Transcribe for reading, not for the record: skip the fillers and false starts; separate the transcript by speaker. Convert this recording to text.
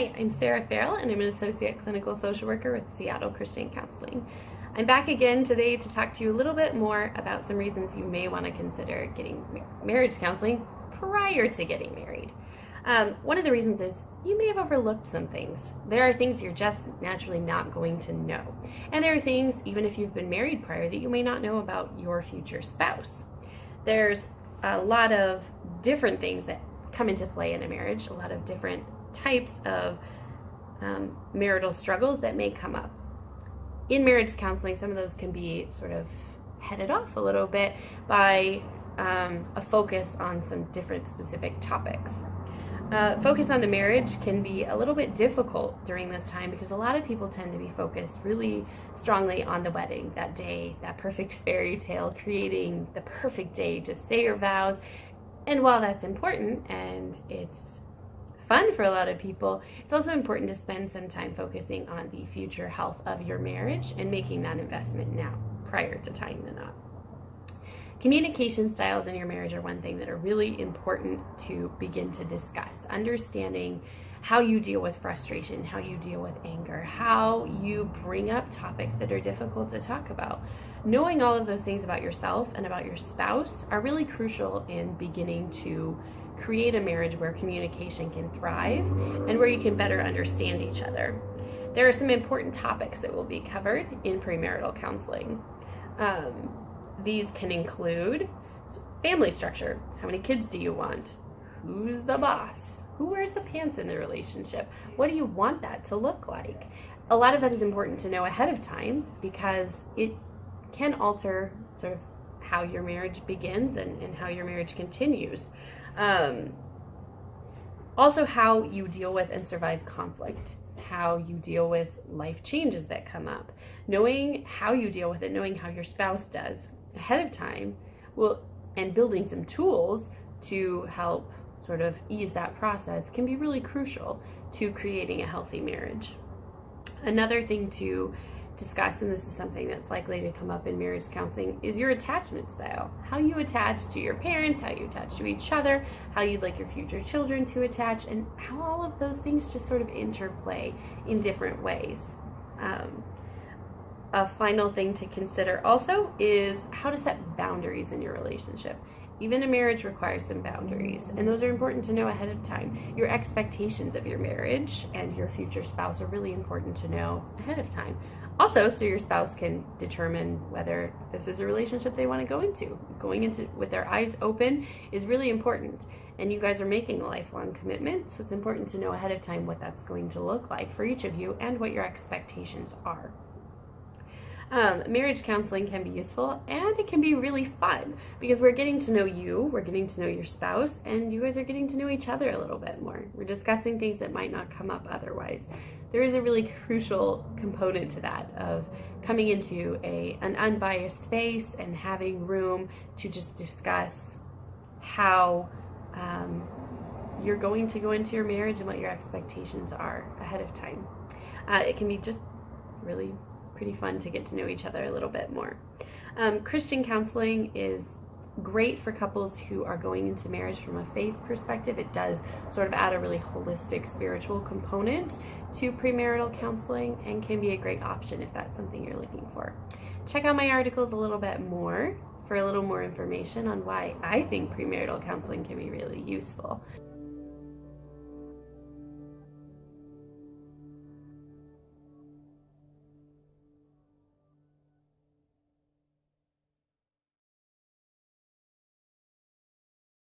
Speaker 1: Hi, I'm Sarah Farrell, and I'm an Associate Clinical Social Worker with Seattle Christian Counseling. I'm back again today to talk to you a little bit more about some reasons you may want to consider getting marriage counseling prior to getting married. One of the reasons is you may have overlooked some things. There are things you're just naturally not going to know. And there are things, even if you've been married prior, that you may not know about your future spouse. There's a lot of different things that come into play in a marriage, a lot of different types of marital struggles that may come up. In marriage counseling, some of those can be sort of headed off a little bit by a focus on some different specific topics. Focus on the marriage can be a little bit difficult during this time because a lot of people tend to be focused really strongly on the wedding, that day, that perfect fairy tale, creating the perfect day to say your vows. And while that's important and it's fun for a lot of people, it's also important to spend some time focusing on the future health of your marriage and making that investment now prior to tying the knot. Communication styles in your marriage are one thing that are really important to begin to discuss. Understanding how you deal with frustration, how you deal with anger, how you bring up topics that are difficult to talk about. Knowing all of those things about yourself and about your spouse are really crucial in beginning to create a marriage where communication can thrive and where you can better understand each other. There are some important topics that will be covered in premarital counseling. These can include family structure. How many kids do you want? Who's the boss? Who wears the pants in the relationship? What do you want that to look like? A lot of that is important to know ahead of time because it can alter sort of how your marriage begins and how your marriage continues. Also, how you deal with and survive conflict, how you deal with life changes that come up. Knowing how you deal with it, knowing how your spouse does ahead of time, and building some tools to help sort of ease that process can be really crucial to creating a healthy marriage. Another thing to discuss, and this is something that's likely to come up in marriage counseling, is your attachment style. How you attach to your parents, how you attach to each other, how you'd like your future children to attach, and how all of those things just sort of interplay in different ways. A final thing to consider also is how to set boundaries in your relationship. Even a marriage requires some boundaries, and those are important to know ahead of time. Your expectations of your marriage and your future spouse are really important to know ahead of time. Also, so your spouse can determine whether this is a relationship they want to go into. Going into with their eyes open is really important, and you guys are making a lifelong commitment, so it's important to know ahead of time what that's going to look like for each of you and what your expectations are. Marriage counseling can be useful and it can be really fun because we're getting to know you, we're getting to know your spouse, and you guys are getting to know each other a little bit more. We're discussing things that might not come up otherwise. There is a really crucial component to that of coming into an unbiased space and having room to just discuss how you're going to go into your marriage and what your expectations are ahead of time. It can be just really pretty fun to get to know each other a little bit more. Christian counseling is great for couples who are going into marriage from a faith perspective. It does sort of add a really holistic spiritual component to premarital counseling and can be a great option if that's something you're looking for. Check out my articles a little bit more for a little more information on why I think premarital counseling can be really useful.